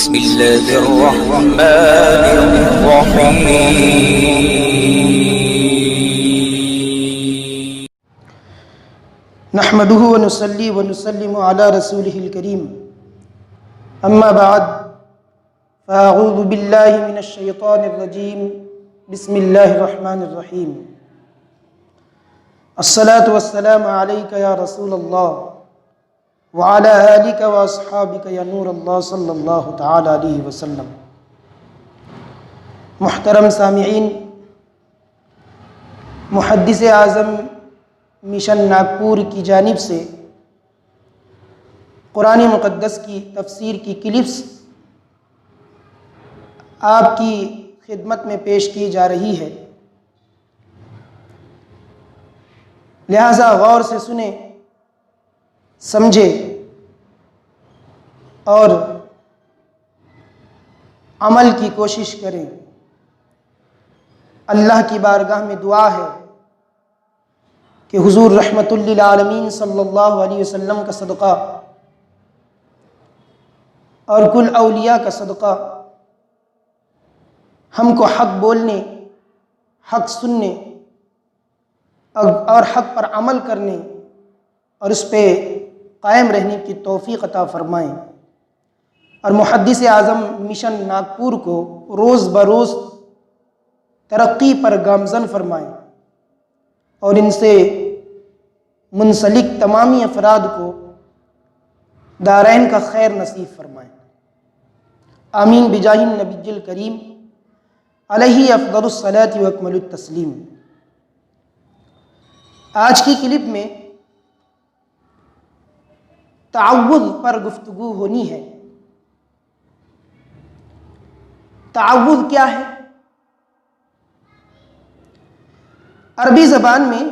بسم الله الرحمن الرحيم. نحمده ونصلي ونسلم على رسوله الكريم. اما بعد فاعوذ بالله من الشيطان الرجيم. بسم الله الرحمن الرحيم. الصلاة والسلام عليك يا رسول الله وعلى آلك واصحابك يا نور اللہ صلی اللہ تعالی علیہ وسلم. محترم سامعین، محدث اعظم مشن ناگپور کی جانب سے قرآن مقدس کی تفسیر کی کلپس آپ کی خدمت میں پیش کی جا رہی ہے، لہذا غور سے سنیں، سمجھیں اور عمل کی کوشش کریں. اللہ کی بارگاہ میں دعا ہے کہ حضور رحمت للعالمین صلی اللہ علیہ وسلم کا صدقہ اور کل اولیاء کا صدقہ ہم کو حق بولنے، حق سننے اور حق پر عمل کرنے اور اس پہ قائم رہنے کی توفیق عطا فرمائیں، اور محدث اعظم مشن ناگپور کو روز بروز ترقی پر گامزن فرمائیں، اور ان سے منسلک تمامی افراد کو دارین کا خیر نصیب فرمائیں. آمین بجاہ النبی الکریم علیہ افضل الصلاۃ و اکمل التسلیم. آج کی کلپ میں تعوذ پر گفتگو ہونی ہے. تعوذ کیا ہے؟ عربی زبان میں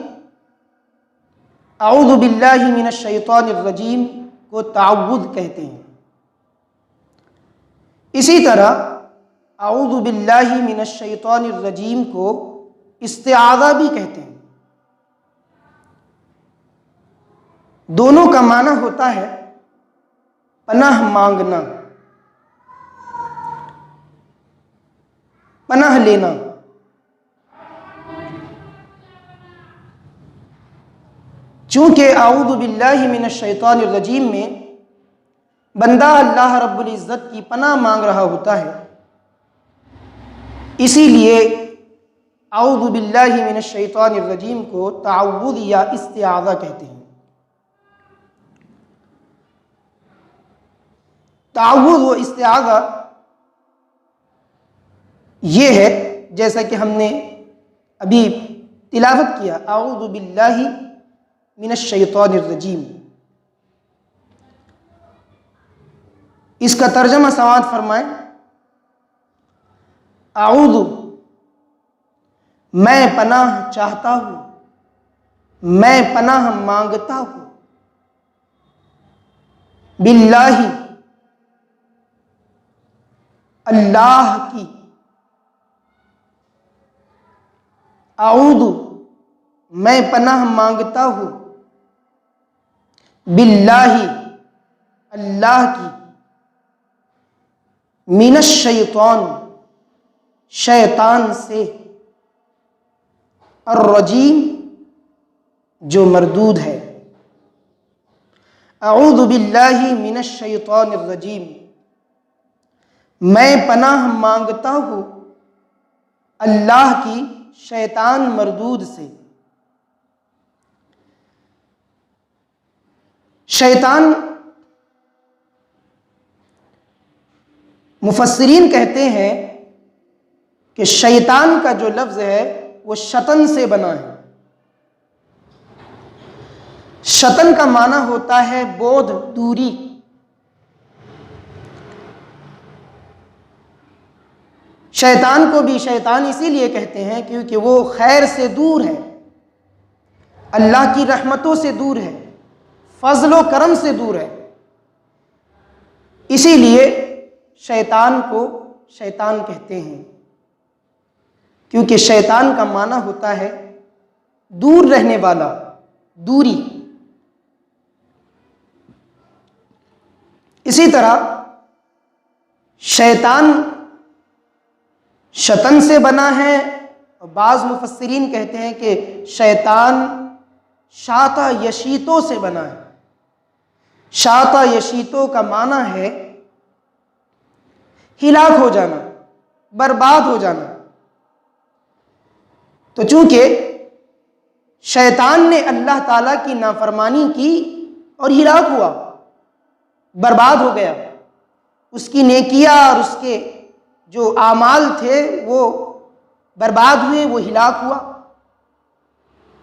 اعوذ باللہ من الشیطان الرجیم کو تعوذ کہتے ہیں. اسی طرح اعوذ باللہ من الشیطان الرجیم کو استعاذہ بھی کہتے ہیں. دونوں کا معنی ہوتا ہے پناہ مانگنا، پناہ لینا. چونکہ اعوذ باللہ من الشیطان الرجیم میں بندہ اللہ رب العزت کی پناہ مانگ رہا ہوتا ہے، اسی لیے اعوذ باللہ من الشیطان الرجیم کو تعوذ یا استعاذہ کہتے ہیں. تعوذ و استعاذہ یہ ہے جیسا کہ ہم نے ابھی تلاوت کیا، اعوذ باللہ من الشیطان الرجیم. اس کا ترجمہ سماعت فرمائیں. اعوذ میں پناہ چاہتا ہوں، میں پناہ مانگتا ہوں، باللہ اللہ کی، اعوذ میں پناہ مانگتا ہوں، باللہ اللہ کی، من الشیطان شیطان سے، الرجیم جو مردود ہے. اعوذ باللہ من الشیطان الرجیم، میں پناہ مانگتا ہوں اللہ کی شیطان مردود سے. شیطان، مفسرین کہتے ہیں کہ شیطان کا جو لفظ ہے وہ شطن سے بنا ہے. شطن کا معنی ہوتا ہے بودھ، دوری. شیطان کو بھی شیطان اسی لیے کہتے ہیں کیونکہ وہ خیر سے دور ہے، اللہ کی رحمتوں سے دور ہے، فضل و کرم سے دور ہے. اسی لیے شیطان کو شیطان کہتے ہیں، کیونکہ شیطان کا معنی ہوتا ہے دور رہنے والا، دوری. اسی طرح شیطان شطن سے بنا ہے، اور بعض مفسرین کہتے ہیں کہ شیطان شاطا یشیتوں سے بنا ہے۔ شاطا یشیتوں کا معنی ہے ہلاک ہو جانا، برباد ہو جانا۔ تو چونکہ شیطان نے اللہ تعالیٰ کی نافرمانی کی اور ہلاک ہوا، برباد ہو گیا، اس کی نیکیاں اور اس کے جو اعمال تھے وہ برباد ہوئے، وہ ہلاک ہوا۔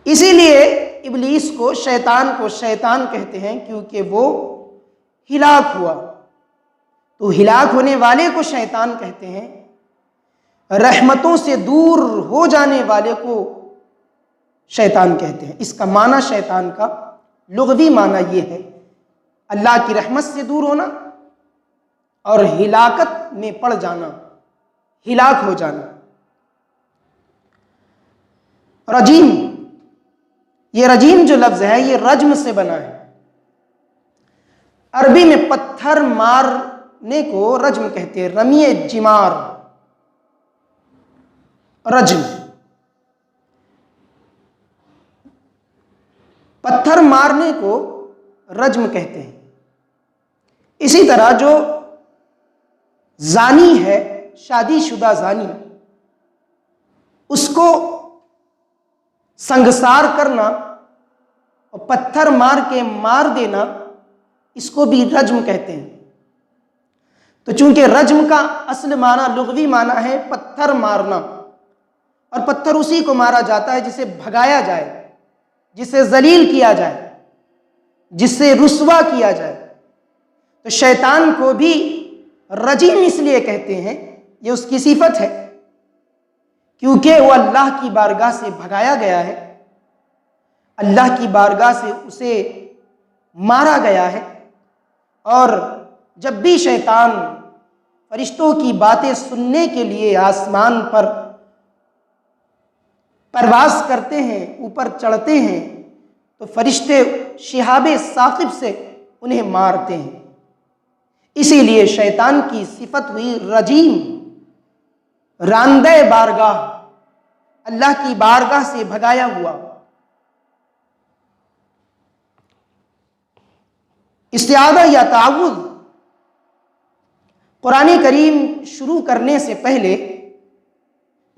اسی لیے ابلیس کو شیطان کہتے ہیں، کیونکہ وہ ہلاک ہوا۔ تو ہلاک ہونے والے کو شیطان کہتے ہیں، رحمتوں سے دور ہو جانے والے کو شیطان کہتے ہیں۔ اس کا معنی شیطان کا لغوی معنی یہ ہے اللہ کی رحمت سے دور ہونا اور ہلاکت میں پڑ جانا، ہلاک ہو جانا۔ رجیم، یہ رجیم جو لفظ ہے یہ رجم سے بنا ہے۔ عربی میں پتھر مارنے کو رجم کہتے ہیں، رمی جمار، رجم، پتھر مارنے کو رجم کہتے ہیں۔ اسی طرح جو زانی ہے، شادی شدہ زانی، اس کو سنگسار کرنا اور پتھر مار کے مار دینا، اس کو بھی رجم کہتے ہیں۔ تو چونکہ رجم کا اصل معنی لغوی معنی ہے پتھر مارنا، اور پتھر اسی کو مارا جاتا ہے جسے بھگایا جائے، جسے ذلیل کیا جائے، جسے رسوا کیا جائے۔ تو شیطان کو بھی رجیم اس لیے کہتے ہیں، یہ اس کی صفت ہے، کیونکہ وہ اللہ کی بارگاہ سے بھگایا گیا ہے، اللہ کی بارگاہ سے اسے مارا گیا ہے۔ اور جب بھی شیطان فرشتوں کی باتیں سننے کے لیے آسمان پر پرواز کرتے ہیں، اوپر چڑھتے ہیں، تو فرشتے شہاب ثاقب سے انہیں مارتے ہیں۔ اسی لیے شیطان کی صفت ہوئی رجیم، راندہ بارگاہ، اللہ کی بارگاہ سے بھگایا ہوا۔ استعاذہ یا تعوذ قرآن کریم شروع کرنے سے پہلے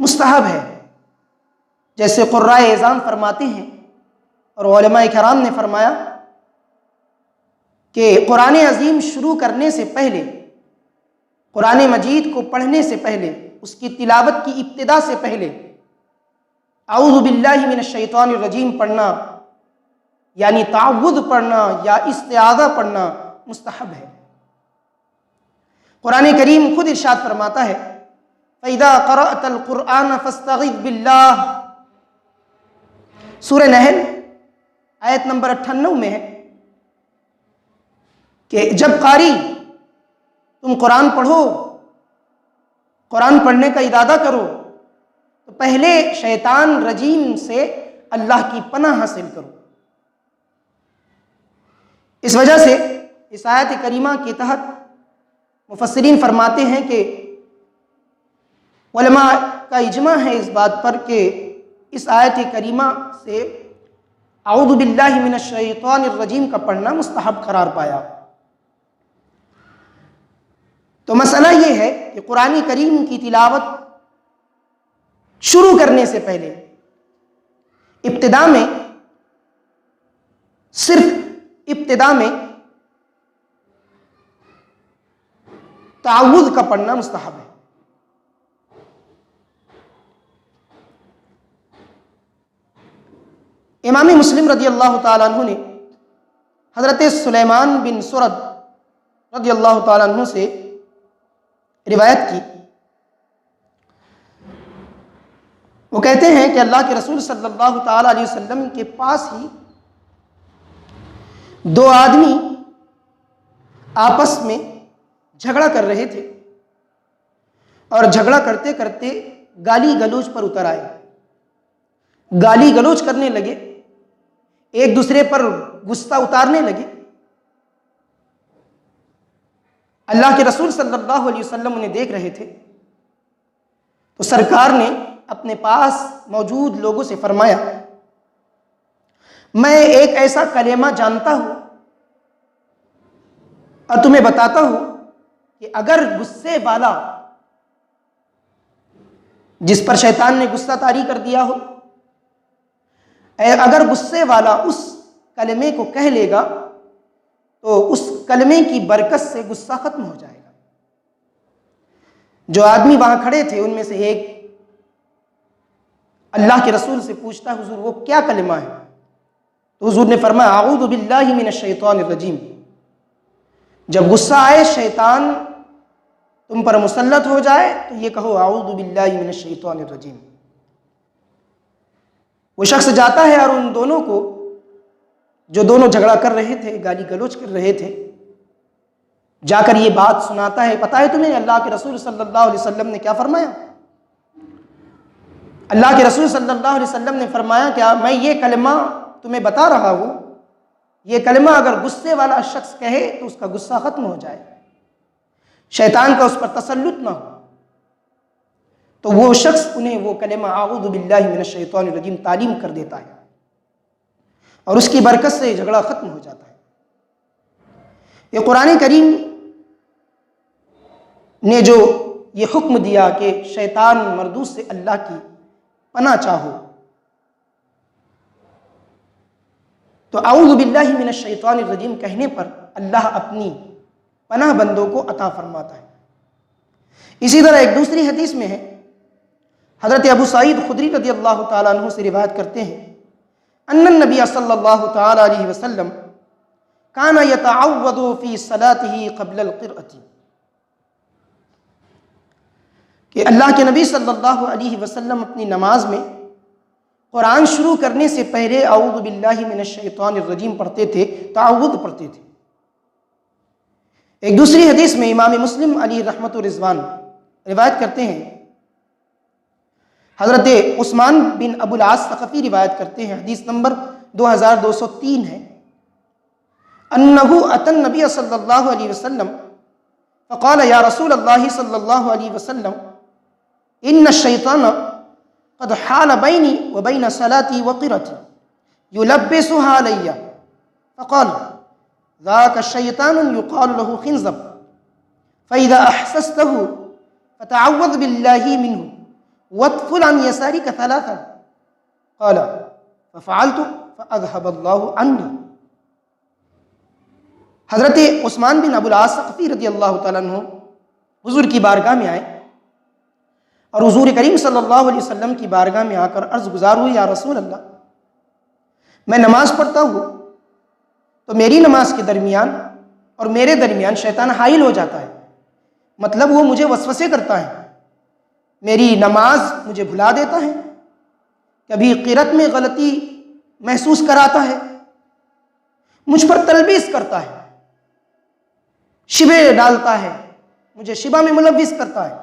مستحب ہے، جیسے قرائے اعظام فرماتے ہیں اور علماء کرام نے فرمایا کہ قرآن عظیم شروع کرنے سے پہلے، قرآن مجید کو پڑھنے سے پہلے، اس کی تلاوت کی ابتدا سے پہلے اعوذ باللہ من الشیطان الرجیم پڑھنا، یعنی تعوذ پڑھنا یا استعاذہ پڑھنا مستحب ہے۔ قرآن کریم خود ارشاد فرماتا ہے فَإِذَا قَرَأْتَ الْقُرْآنَ فَاسْتَعِذْ بِاللَّهِ، سورہ نحل آیت نمبر 98 میں ہے کہ جب قاری تم قرآن پڑھو، قرآن پڑھنے کا ارادہ کرو، تو پہلے شیطان رجیم سے اللہ کی پناہ حاصل کرو۔ اس وجہ سے اس آیت کریمہ کے تحت مفسرین فرماتے ہیں کہ علماء کا اجماع ہے اس بات پر کہ اس آیت کریمہ سے اعوذ باللہ من الشیطان الرجیم کا پڑھنا مستحب قرار پایا۔ تو مسئلہ یہ ہے کہ قرآن کریم کی تلاوت شروع کرنے سے پہلے ابتدا میں، صرف ابتدا میں تعوذ کا پڑھنا مستحب ہے۔ امام مسلم رضی اللہ تعالیٰ عنہ نے حضرت سلیمان بن سرد رضی اللہ تعالیٰ عنہ سے روایت کی، وہ کہتے ہیں کہ اللہ کے رسول صلی اللہ تعالیٰ علیہ وسلم کے پاس ہی دو آدمی آپس میں جھگڑا کر رہے تھے، اور جھگڑا کرتے کرتے گالی گلوچ پر اتر آئے، گالی گلوچ کرنے لگے، ایک دوسرے پر غصہ اتارنے لگے۔ اللہ کے رسول صلی اللہ علیہ وسلم انہیں دیکھ رہے تھے، تو سرکار نے اپنے پاس موجود لوگوں سے فرمایا، میں ایک ایسا کلمہ جانتا ہوں اور تمہیں بتاتا ہوں کہ اگر غصے والا، جس پر شیطان نے غصہ طاری کر دیا ہو، اگر غصے والا اس کلمے کو کہہ لے گا تو اس کلمے کی برکت سے غصہ ختم ہو جائے گا۔ جو آدمی وہاں کھڑے تھے ان میں سے ایک اللہ کے رسول سے پوچھتا ہے، حضور وہ کیا کلمہ ہے؟ تو حضور نے فرمایا، اعوذ باللہ من الشیطان الرجیم۔ جب غصہ آئے، شیطان تم پر مسلط ہو جائے تو یہ کہو، اعوذ باللہ من الشیطان الرجیم۔ وہ شخص جاتا ہے اور ان دونوں کو، جو دونوں جھگڑا کر رہے تھے، گالی گلوچ کر رہے تھے، جا کر یہ بات سناتا ہے۔ پتہ ہے تمہیں اللہ کے رسول صلی اللہ علیہ وسلم نے کیا فرمایا؟ اللہ کے رسول صلی اللہ علیہ وسلم نے فرمایا، کیا میں یہ کلمہ تمہیں بتا رہا ہوں، یہ کلمہ اگر غصے والا شخص کہے تو اس کا غصہ ختم ہو جائے، شیطان کا اس پر تسلط نہ ہو۔ تو وہ شخص انہیں وہ کلمہ اعوذ باللہ من الشیطان الرجیم تعلیم کر دیتا ہے اور اس کی برکت سے جھگڑا ختم ہو جاتا ہے۔ یہ قرآن کریم نے جو یہ حکم دیا کہ شیطان مردود سے اللہ کی پناہ چاہو، تو اعوذ باللہ من الشیطان الرجیم کہنے پر اللہ اپنی پناہ بندوں کو عطا فرماتا ہے۔ اسی طرح ایک دوسری حدیث میں ہے، حضرت ابو سعید خدری رضی اللہ تعالیٰ عنہ سے روایت کرتے ہیں، ان النبی صلی اللہ تعالیٰ علیہ وسلم کان یتعوذ فی صلاته قبل القرأۃ، کہ اللہ کے نبی صلی اللہ علیہ وسلم اپنی نماز میں قرآن شروع کرنے سے پہلے اعوذ باللہ من الشیطان الرجیم پڑھتے تھے، تعوذ پڑھتے تھے۔ ایک دوسری حدیث میں امام مسلم علی رحمت و رضوان روایت کرتے ہیں، حضرت عثمان بن ابو العاص ثقفی روایت کرتے ہیں، حدیث نمبر 2203 ہے، انہو اتى النبی صلی اللہ علیہ وسلم فقال یا رسول اللہ صلی اللہ علیہ وسلم ان الشیطان قد حال بینی وبین صلاتي وقرأتي یلبسها علی، فقال ذاک الشیطان یقال له خنزب فإذا أحسسته فتعوذ بالله منه واطفل عن يسارك ثلاثا، قال ففعلت فأذهب الله عني۔ حضرت عثمان بن ابو العاص ثقفی رضی اللہ تعالیٰ عنہ حضور کی بارگاہ میں آئے اور حضور کریم صلی اللہ علیہ وسلم کی بارگاہ میں آ کر عرض گزار ہوئی، یا رسول اللہ، میں نماز پڑھتا ہوں تو میری نماز کے درمیان اور میرے درمیان شیطان حائل ہو جاتا ہے، مطلب وہ مجھے وسوسے کرتا ہے، میری نماز مجھے بھلا دیتا ہے، کبھی قرأت میں غلطی محسوس کراتا ہے، مجھ پر تلبیس کرتا ہے، شبہ ڈالتا ہے، مجھے شبہ میں ملوث کرتا ہے۔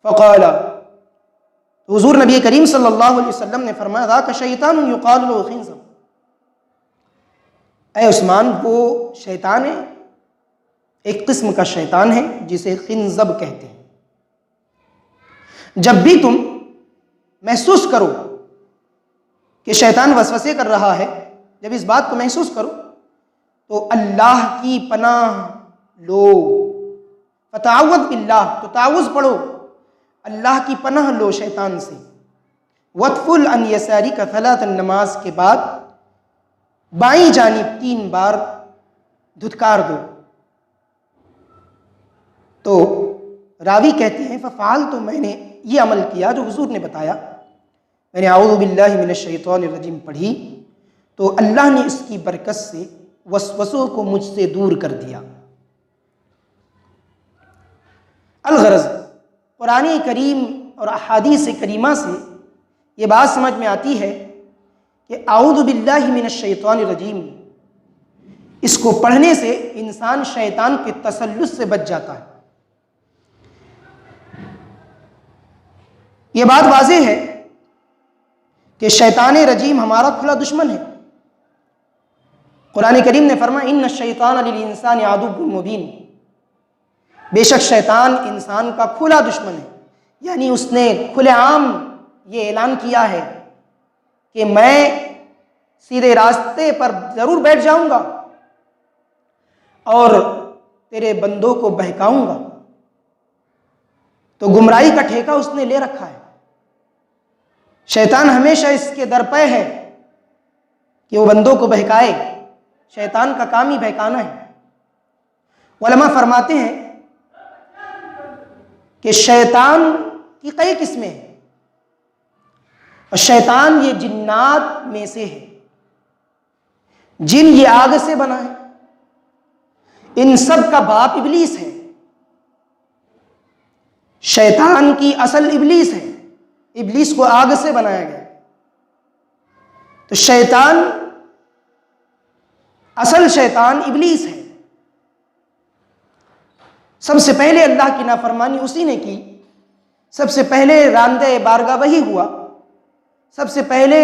فقال، حضور نبی کریم صلی اللہ علیہ وسلم نے فرمایا، ذاک شیطان یقال له خنزب، اے عثمان، وہ شیطان ہے، ایک قسم کا شیطان ہے جسے خنزب کہتے ہیں۔ جب بھی تم محسوس کرو کہ شیطان وسوسے کر رہا ہے، جب اس بات کو محسوس کرو تو اللہ کی پناہ لو، فتعوذ باللہ، تو تعوذ پڑھو، اللہ کی پناہ لو شیطان سے۔ وَطْفُلْ عَنْ يَسَارِكَ ثَلَاثًا، نماز کے بعد بائیں جانب 3 بار دھتکار دو۔ تو راوی کہتے ہیں، ففعلت، تو میں نے یہ عمل کیا جو حضور نے بتایا، میں نے اعوذ باللہ من الشیطان الرجیم پڑھی تو اللہ نے اس کی برکت سے وسوسوں کو مجھ سے دور کر دیا۔ الغرض، قرآن کریم اور احادیث کریمہ سے یہ بات سمجھ میں آتی ہے کہ اعوذ باللہ من الشیطان الرجیم، اس کو پڑھنے سے انسان شیطان کے تسلط سے بچ جاتا ہے۔ یہ بات واضح ہے کہ شیطان رجیم ہمارا کھلا دشمن ہے۔ قرآن کریم نے فرمایا، ان الشیطان للانسان عدو مبین، بے شک شیطان انسان کا کھلا دشمن ہے، یعنی اس نے کھلے عام یہ اعلان کیا ہے کہ میں سیدھے راستے پر ضرور بیٹھ جاؤں گا اور تیرے بندوں کو بہکاؤں گا۔ تو گمراہی کا ٹھیکہ اس نے لے رکھا ہے۔ شیطان ہمیشہ اس کے درپے ہے کہ وہ بندوں کو بہکائے، شیطان کا کام ہی بہکانا ہے۔ علماء فرماتے ہیں کہ شیطان کی کئی قسمیں ہیں، اور شیطان یہ جنات میں سے ہے۔ جن یہ آگ سے بنا ہے، ان سب کا باپ ابلیس ہے۔ شیطان کی اصل ابلیس ہے، ابلیس کو آگ سے بنایا گیا۔ تو شیطان، اصل شیطان ابلیس ہے۔ سب سے پہلے اللہ کی نافرمانی اسی نے کی، سب سے پہلے راندہ بارگاہ وہی ہوا، سب سے پہلے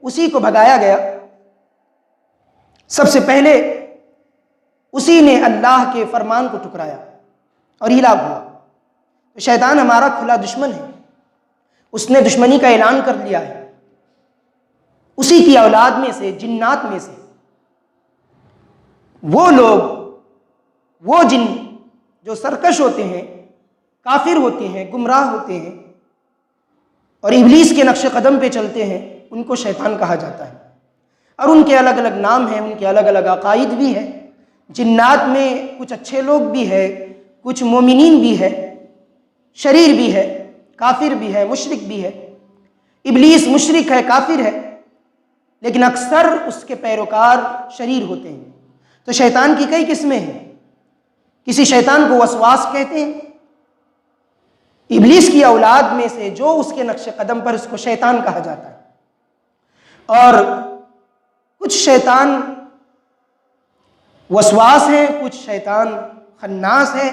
اسی کو بھگایا گیا، سب سے پہلے اسی نے اللہ کے فرمان کو ٹکرایا اور ہلاک ہوا۔ تو شیطان ہمارا کھلا دشمن ہے، اس نے دشمنی کا اعلان کر لیا ہے۔ اسی کی اولاد میں سے، جنات میں سے وہ لوگ، وہ جن جو سرکش ہوتے ہیں، کافر ہوتے ہیں، گمراہ ہوتے ہیں اور ابلیس کے نقش قدم پہ چلتے ہیں، ان کو شیطان کہا جاتا ہے۔ اور ان کے الگ الگ نام ہیں، ان کے الگ الگ عقائد بھی ہیں۔ جنات میں کچھ اچھے لوگ بھی ہیں، کچھ مومنین بھی ہے، شریر بھی ہے، کافر بھی ہے، مشرک بھی ہے۔ ابلیس مشرک ہے، کافر ہے، لیکن اکثر اس کے پیروکار شریر ہوتے ہیں۔ تو شیطان کی کئی قسمیں ہیں۔ کسی شیطان کو وسواس کہتے ہیں، ابلیس کی اولاد میں سے جو اس کے نقش قدم پر، اس کو شیطان کہا جاتا ہے۔ اور کچھ شیطان وسواس ہیں، کچھ شیطان خناس ہے،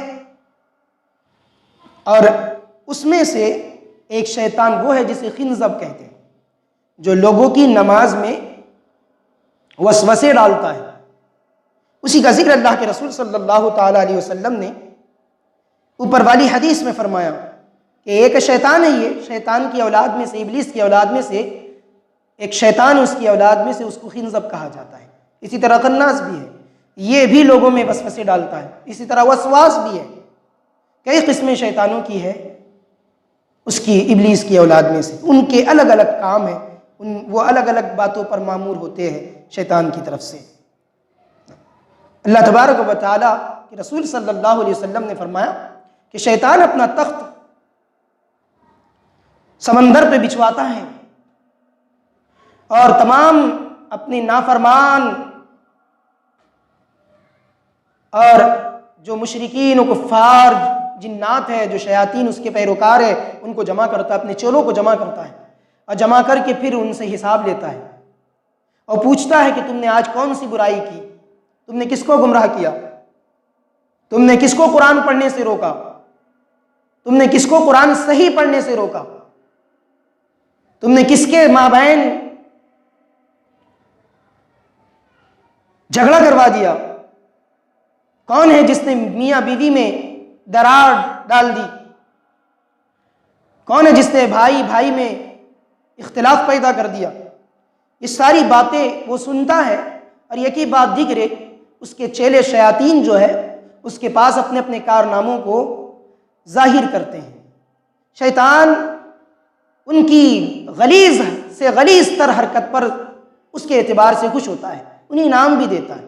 اور اس میں سے ایک شیطان وہ ہے جسے خنزب کہتے ہیں، جو لوگوں کی نماز میں وسوسے ڈالتا ہے۔ اسی کا ذکر اللہ کے رسول صلی اللہ تعالی علیہ وسلم نے اوپر والی حدیث میں فرمایا کہ ایک شیطان ہے، یہ شیطان کی اولاد میں سے، ابلیس کی اولاد میں سے ایک شیطان، اس کی اولاد میں سے، اس کو خنزب کہا جاتا ہے۔ اسی طرح خناس بھی ہے، یہ بھی لوگوں میں وسوسے ڈالتا ہے۔ اسی طرح وسواس بھی ہے، کئی قسمیں شیطانوں کی ہے اس کی، ابلیس کی اولاد میں سے۔ ان کے الگ الگ کام ہیں، وہ الگ الگ باتوں پر مامور ہوتے ہیں شیطان کی طرف سے۔ اللہ تبارک و تعالیٰ کے رسول صلی اللہ علیہ وسلم نے فرمایا کہ شیطان اپنا تخت سمندر پہ بچھواتا ہے اور تمام اپنے نافرمان اور جو مشرکین و کفار جنات ہے، جو شیاطین اس کے پیروکار ہے، ان کو جمع کرتا ہے، اپنے چولوں کو جمع کرتا ہے، اور جمع کر کے پھر ان سے حساب لیتا ہے اور پوچھتا ہے کہ تم نے آج کون سی برائی کی، تم نے کس کو گمراہ کیا، تم نے کس کو قرآن پڑھنے سے روکا، تم نے کس کو قرآن صحیح پڑھنے سے روکا، تم نے کس کے مابین جھگڑا کروا دیا، کون ہے جس نے میاں بیوی میں درار ڈال دی، کون ہے جس نے بھائی بھائی میں اختلاف پیدا کر دیا۔ یہ ساری باتیں وہ سنتا ہے، اور یکی بات دیگرے اس کے چیلے شیاطین جو ہے اس کے پاس اپنے اپنے کارناموں کو ظاہر کرتے ہیں۔ شیطان ان کی غلیظ سے غلیظ تر حرکت پر اس کے اعتبار سے خوش ہوتا ہے، انہیں انعام بھی دیتا ہے۔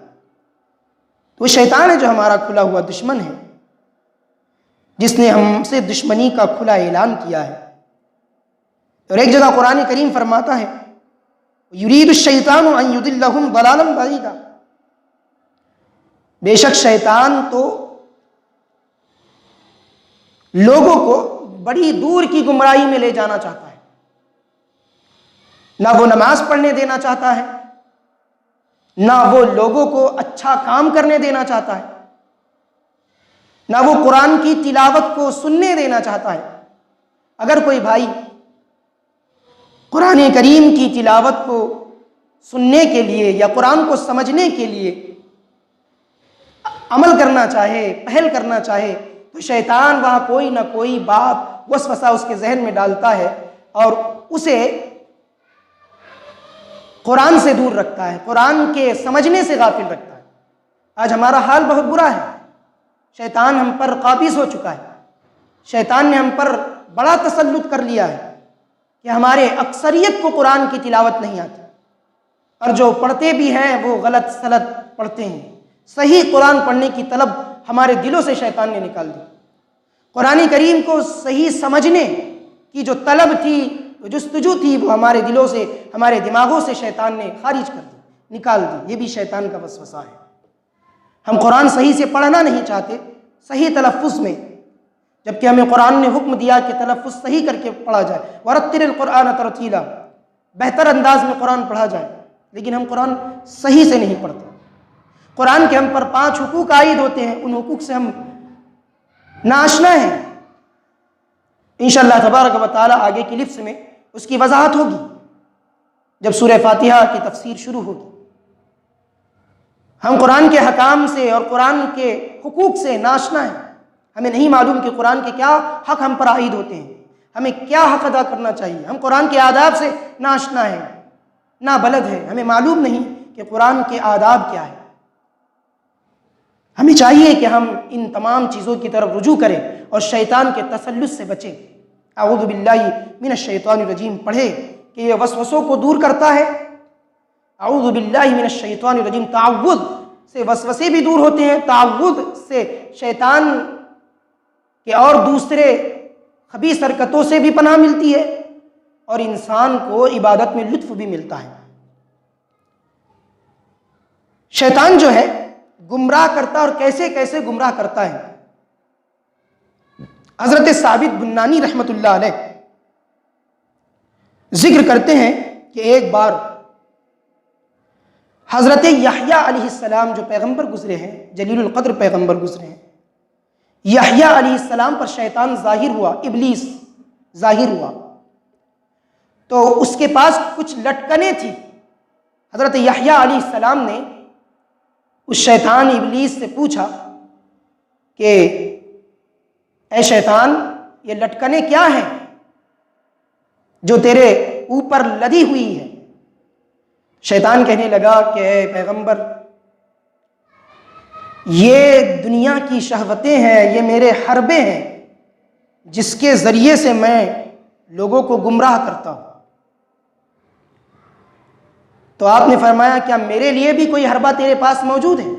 تو وہ شیطان ہے جو ہمارا کھلا ہوا دشمن ہے، جس نے ہم سے دشمنی کا کھلا اعلان کیا ہے۔ اور ایک جگہ قرآن کریم فرماتا ہے یرید الشیطان ان یضلہم ضلالا بعیدا، بے شک شیطان تو لوگوں کو بڑی دور کی گمراہی میں لے جانا چاہتا ہے، نہ وہ نماز پڑھنے دینا چاہتا ہے، نہ وہ لوگوں کو اچھا کام کرنے دینا چاہتا ہے، نہ وہ قرآن کی تلاوت کو سننے دینا چاہتا ہے۔ اگر کوئی بھائی قرآن کریم کی تلاوت کو سننے کے لیے یا قرآن کو سمجھنے کے لیے عمل کرنا چاہے، پہل کرنا چاہے، تو شیطان وہاں کوئی نہ کوئی بات وسوسہ اس کے ذہن میں ڈالتا ہے اور اسے قرآن سے دور رکھتا ہے، قرآن کے سمجھنے سے غافل رکھتا ہے۔ آج ہمارا حال بہت برا ہے، شیطان ہم پر قابض ہو چکا ہے، شیطان نے ہم پر بڑا تسلط کر لیا ہے کہ ہمارے اکثریت کو قرآن کی تلاوت نہیں آتی، اور جو پڑھتے بھی ہیں وہ غلط سلط پڑھتے ہیں۔ صحیح قرآن پڑھنے کی طلب ہمارے دلوں سے شیطان نے نکال دی۔ قرآن کریم کو صحیح سمجھنے کی جو طلب تھی، جو جستجو تھی، وہ ہمارے دلوں سے، ہمارے دماغوں سے شیطان نے خارج کر دی، نکال دی۔ یہ بھی شیطان کا وسوسہ ہے۔ ہم قرآن صحیح سے پڑھنا نہیں چاہتے، صحیح تلفظ میں، جبکہ ہمیں قرآن نے حکم دیا کہ تلفظ صحیح کر کے پڑھا جائے، وَرَتِّلِ الْقُرْآنَ تَرْتِيلًا، بہتر انداز میں قرآن پڑھا جائے، لیکن ہم قرآن صحیح سے نہیں پڑھتے۔ قرآن کے ہم پر 5 حقوق عائد ہوتے ہیں، ان حقوق سے ہم ناشنا ہیں۔ انشاءاللہ تبارک و تعالی آگے کی لفظ میں اس کی وضاحت ہوگی جب سورہ فاتحہ کی تفسیر شروع ہوگی۔ ہم قرآن کے حکام سے اور قرآن کے حقوق سے ناشنا ہیں، ہمیں نہیں معلوم کہ قرآن کے کیا حق ہم پر عائد ہوتے ہیں، ہمیں کیا حق ادا کرنا چاہیے۔ ہم قرآن کے آداب سے ناشنا ہیں، نابلد ہیں، ہمیں معلوم نہیں کہ قرآن کے آداب کیا ہے۔ ہمیں چاہیے کہ ہم ان تمام چیزوں کی طرف رجوع کریں اور شیطان کے تسلط سے بچیں۔ اعوذ باللہ من الشیطان الرجیم پڑھے کہ یہ وسوسوں کو دور کرتا ہے۔ اعوذ باللہ من الشیطان الرجیم، تعوذ سے وسوسے بھی دور ہوتے ہیں، تعوذ سے شیطان کے اور دوسرے خبیث حرکتوں سے بھی پناہ ملتی ہے، اور انسان کو عبادت میں لطف بھی ملتا ہے۔ شیطان جو ہے گمراہ کرتا اور کیسے کیسے گمراہ کرتا ہے۔ حضرت ثابت بنانی رحمۃ اللہ علیہ ذکر کرتے ہیں کہ ایک بار حضرت یحییٰ علیہ السلام جو پیغمبر گزرے ہیں، جلیل القدر پیغمبر گزرے ہیں، یحییٰ علیہ السلام پر شیطان ظاہر ہوا، ابلیس ظاہر ہوا، تو اس کے پاس کچھ لٹکنیں تھی۔ حضرت یحییٰ علیہ السلام نے اس شیطان ابلیس سے پوچھا کہ اے شیطان، یہ لٹکنیں کیا ہیں جو تیرے اوپر لدی ہوئی ہے؟ شیطان کہنے لگا کہ اے پیغمبر، یہ دنیا کی شہوتیں ہیں، یہ میرے حربے ہیں جس کے ذریعے سے میں لوگوں کو گمراہ کرتا ہوں۔ تو آپ نے فرمایا کیا میرے لیے بھی کوئی حربہ تیرے پاس موجود ہے؟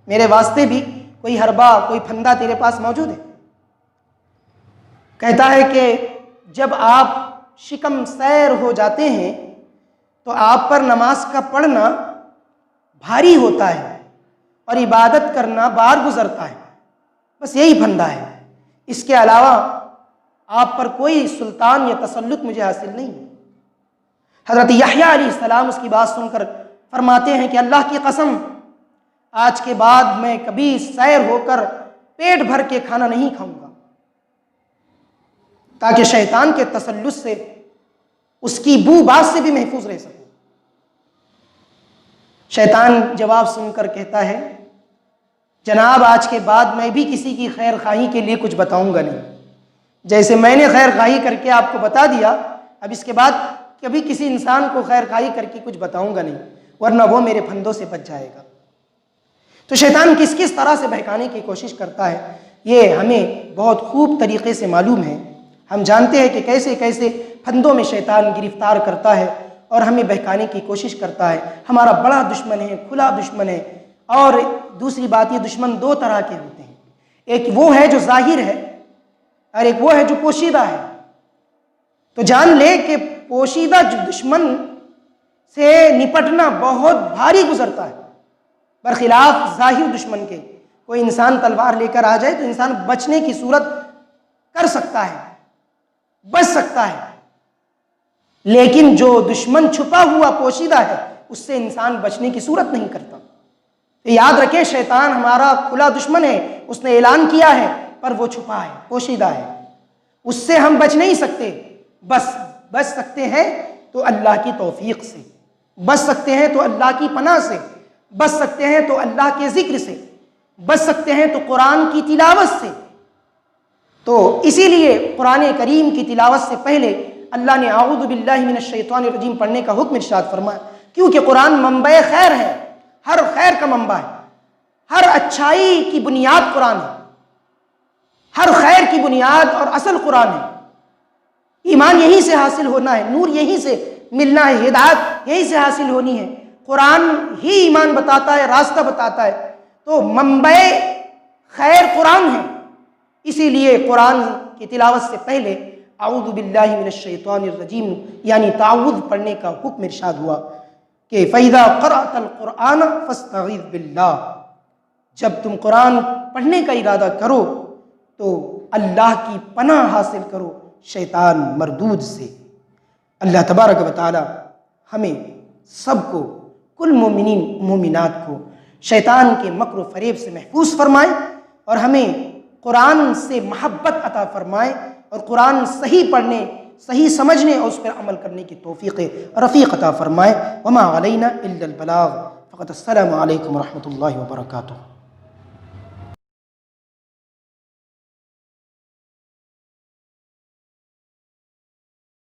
میرے واسطے بھی کوئی حربہ، کوئی پھندا تیرے پاس موجود ہے؟ کہتا ہے کہ جب آپ شکم سیر ہو جاتے ہیں تو آپ پر نماز کا پڑھنا بھاری ہوتا ہے اور عبادت کرنا بار گزرتا ہے، بس یہی پھندا ہے، اس کے علاوہ آپ پر کوئی سلطان یا تسلط مجھے حاصل نہیں ہے۔ حضرت یحییٰ علیہ السلام اس کی بات سن کر فرماتے ہیں کہ اللہ کی قسم، آج کے بعد میں کبھی سیر ہو کر پیٹ بھر کے کھانا نہیں کھاؤں گا، تاکہ شیطان کے تسلط سے، اس کی بو باس سے بھی محفوظ رہ سکوں۔ شیطان جواب سن کر کہتا ہے جناب، آج کے بعد میں بھی کسی کی خیر خواہی کے لیے کچھ بتاؤں گا نہیں، جیسے میں نے خیر خواہی کر کے آپ کو بتا دیا، اب اس کے بعد کبھی کسی انسان کو خیر خواہی کر کے کچھ بتاؤں گا نہیں، ورنہ وہ میرے پھندوں سے بچ جائے گا۔ تو شیطان کس کس طرح سے بہکانے کی کوشش کرتا ہے یہ ہمیں بہت خوب طریقے سے معلوم ہے۔ ہم جانتے ہیں کہ کیسے کیسے پھندوں میں شیطان گرفتار کرتا ہے اور ہمیں بہکانے کی کوشش کرتا ہے۔ ہمارا بڑا دشمن ہے، کھلا دشمن ہے، اور دوسری بات یہ دشمن 2 طرح کے ہوتے ہیں، ایک وہ ہے جو ظاہر ہے اور ایک وہ ہے جو پوشیدہ ہے۔ تو جان لے کہ پوشیدہ دشمن سے نپٹنا بہت بھاری گزرتا ہے، برخلاف ظاہر دشمن کے۔ کوئی انسان تلوار لے کر آ جائے تو انسان بچنے کی صورت کر سکتا ہے، بچ سکتا ہے، لیکن جو دشمن چھپا ہوا پوشیدہ ہے اس سے انسان بچنے کی صورت نہیں کرتا۔ تو یاد رکھیں، شیطان ہمارا کھلا دشمن ہے، اس نے اعلان کیا ہے، پر وہ چھپا ہے، پوشیدہ ہے، اس سے ہم بچ نہیں سکتے۔ بس بچ سکتے ہیں تو اللہ کی توفیق سے، بچ سکتے ہیں تو اللہ کی پناہ سے، بچ سکتے ہیں تو اللہ کے ذکر سے، بچ سکتے ہیں تو قرآن کی تلاوت سے، تو اسی لیے قرآن کریم کی تلاوت سے پہلے اللہ نے اعوذ باللہ من الشیطان الرجیم پڑھنے کا حکم ارشاد فرمایا، کیونکہ قرآن منبع خیر ہے، ہر خیر کا منبع ہے، ہر اچھائی کی بنیاد قرآن ہے، ہر خیر کی بنیاد اور اصل قرآن ہے۔ ایمان یہیں سے حاصل ہونا ہے، نور یہیں سے ملنا ہے، ہدایت یہیں سے حاصل ہونی ہے۔ قرآن ہی ایمان بتاتا ہے، راستہ بتاتا ہے، تو منبع خیر قرآن ہے۔ اسی لیے قرآن کی تلاوت سے پہلے اعوذ باللہ من الشیطان الرجیم یعنی تعوذ پڑھنے کا حکم ارشاد ہوا کہ فَإِذَا قَرَأْتَ الْقُرْآنَ فَاسْتَعِذْ بِاللَّهِ، جب تم قرآن پڑھنے کا ارادہ کرو تو اللہ کی پناہ حاصل کرو شیطان مردود سے۔ اللہ تبارک و تعالی ہمیں سب کو، کل مومنین مومنات کو شیطان کے مکر و فریب سے محفوظ فرمائے اور ہمیں قرآن سے محبت عطا فرمائے اور قرآن صحیح پڑھنے، صحیح سمجھنے اور اس پر عمل کرنے کی توفیق رفیق عطا فرمائے۔ وما علینا الا البلاغ، فقط السلام علیکم ورحمۃ اللہ وبرکاتہ۔